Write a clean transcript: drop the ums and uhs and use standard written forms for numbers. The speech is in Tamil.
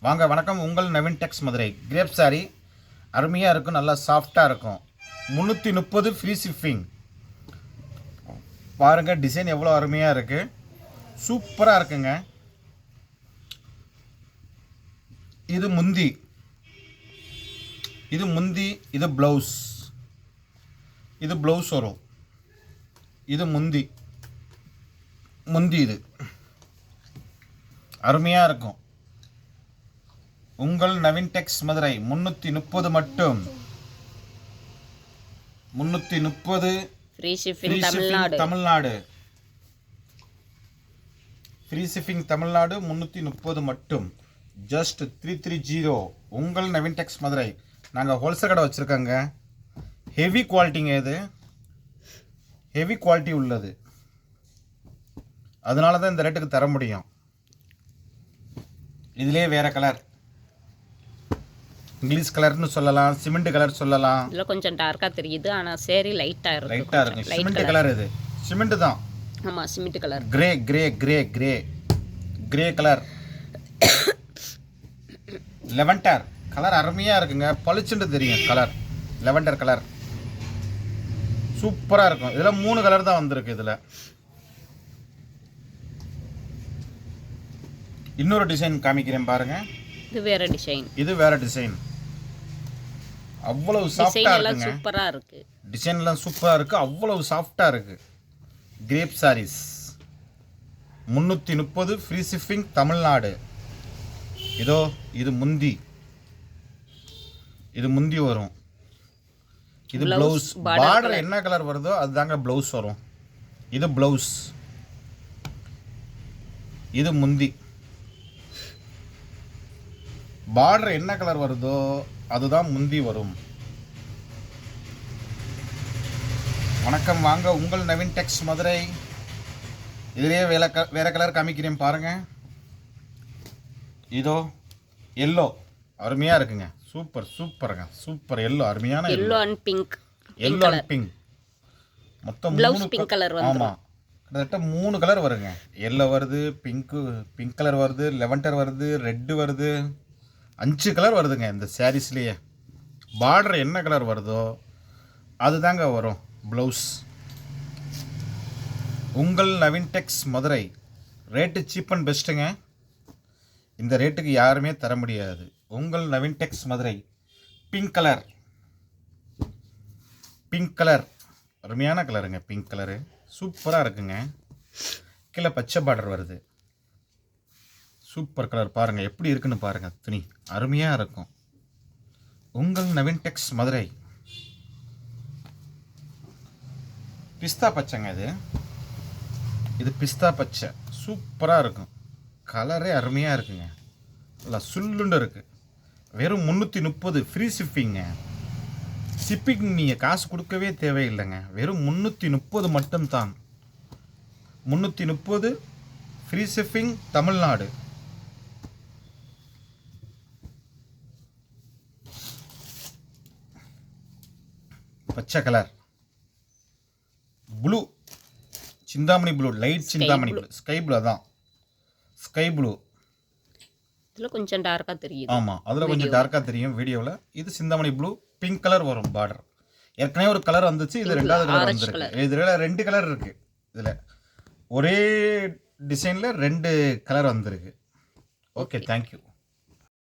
வாங்க வணக்கம். உங்கள் நவீன் டெக்ஸ் மதுரை. கிரேப் சாரி அருமையாக இருக்கும், நல்லா சாஃப்டாக இருக்கும். 330 ஃப்ரீ ஷிப்பிங். பாருங்கள் டிசைன் எவ்வளோ அருமையாக இருக்குது, சூப்பராக இருக்குங்க. இது முந்தி, இது ப்ளவுஸ். இது ப்ளவுஸ் வரும். இது முந்தி இது அருமையாக இருக்கும். உங்கள் நவீன் டெக்ஸ் மதுரை 330 மட்டும். 330 free shipping Tamil Nadu. Free shipping Tamil Nadu 330 மட்டும். ஜஸ்ட் 330. உங்கள் நவீன் டெக்ஸ் மதுரை. நாங்கள் ஹோல்சேல் கடை வச்சுருக்கோங்க. ஹெவி குவாலிட்டிங்க, இது ஹெவி குவாலிட்டி உள்ளது. அதனால தான் இந்த ரேட்டுக்கு தர முடியும். இதுலேயே வேறு கலர், இங்கிலீஷ் கலர்னு சொல்லலாம், சிமெண்ட் கலர் சொல்லலாம். இதில் கொஞ்சம் டார்க்காக தெரியுது, ஆனால் சேரி லைட்டாக இருக்கும். Cement colour. இது சிமெண்ட் தான். ஆமாம், cement colour. Grey grey grey grey grey colour. Lavender colour அருமையாக இருக்குங்க, பளிச்சுன்னு தெரியும் கலர். லெவண்டர் கலர் சூப்பராக இருக்கும். இதில் 3 கலர் தான் வந்திருக்கு. இதில் இன்னொரு டிசைன் காமிக்கிறேன் பாருங்க. இது வேற டிசைன். இது வேற டிசைன். அவ்வளவு சாஃப்டா இருக்குங்க. சூப்பரா இருக்கு. டிசைன்லாம் சூப்பரா இருக்கு, அவ்வளவு சாஃப்டா இருக்கு. Crepe sarees 330 free shipping Tamil Nadu. இதோ இது முந்தி வரும். இது ப்ளவுஸ். பார்டர் என்ன கலர் வருதோ அதுதாங்க ப்ளவுஸ் வரும். இது ப்ளவுஸ், இது முந்தி. பார்டர் என்ன கலர் வருதோ அதுதான் முந்தி வரும். வணக்கம், வாங்க உங்கள் நவீன் டெக்ஸ் மதுரை. இதிலேயே வேற கலர் காமிக்கிறேன் பாருங்க. இதோ எல்லோ அருமையாக இருக்குங்க. சூப்பருங்க, சூப்பர் எல்லோ, அருமையான எல்லோ அண்ட் பிங்க். மொத்தம் 3 பிங்க் கலர் வந்து. ஆமாம், கிட்டத்தட்ட 3 கலர் வருங்க. எல்லோ வருது, பிங்க் கலர் வருது, லெவண்டர் வருது, ரெட்டு வருது, 5 கலர் வருதுங்க இந்த சாரீஸ்லேயே. பார்டர் என்ன கலர் வருதோ அதுதாங்க வரும் ப்ளவுஸ். உங்கள் Naveen Tex Madurai. Rate cheap and பெஸ்ட்டுங்க. இந்த ரேட்டுக்கு யாருமே தர முடியாது. உங்கள் நவீன் டெக்ஸ் மதுரை. பிங்க் கலர் அருமையான கலருங்க. பிங்க் கலரு சூப்பராக இருக்குங்க. கீழே பச்சை பார்டர் வருது. சூப்பர் கலர் பாருங்கள், எப்படி இருக்குன்னு பாருங்கள். துணி அருமையாக இருக்கும். உங்கள் நவீன் டெக்ஸ் மதுரை. பிஸ்தா பச்சைங்க. இது பிஸ்தா பச்சை சூப்பராக இருக்கும். கலரே அருமையாக இருக்குங்க, நல்லா சுல்லுண்டு இருக்குது. வெறும் 330 ஃப்ரீ ஷிப்பிங்க. ஷிப்பிங் நீங்கள் காசு கொடுக்கவே தேவையில்லைங்க. வெறும் 330 மட்டும்தான். 330 ஃப்ரீ ஷிப்பிங் தமிழ்நாடு. பச்சை colour, blue, Chintamani blue, light Chintamani blue, sky blue. அதான் ஸ்கை ப்ளூ. இதில் கொஞ்சம் டார்க்காக தெரியும். ஆமாம், அதில் கொஞ்சம் டார்க்காக தெரியும் வீடியோவில். இது சிந்தாமணி ப்ளூ, பிங்க் கலர் வரும் பார்டர். ஏற்கனவே ஒரு கலர் வந்துச்சு, இது 2வது கலர் வந்துருக்கு. இதில் 2 கலர் இருக்குது. இதில் ஒரே டிசைனில் 2 கலர் வந்திருக்கு. Okay, thank you.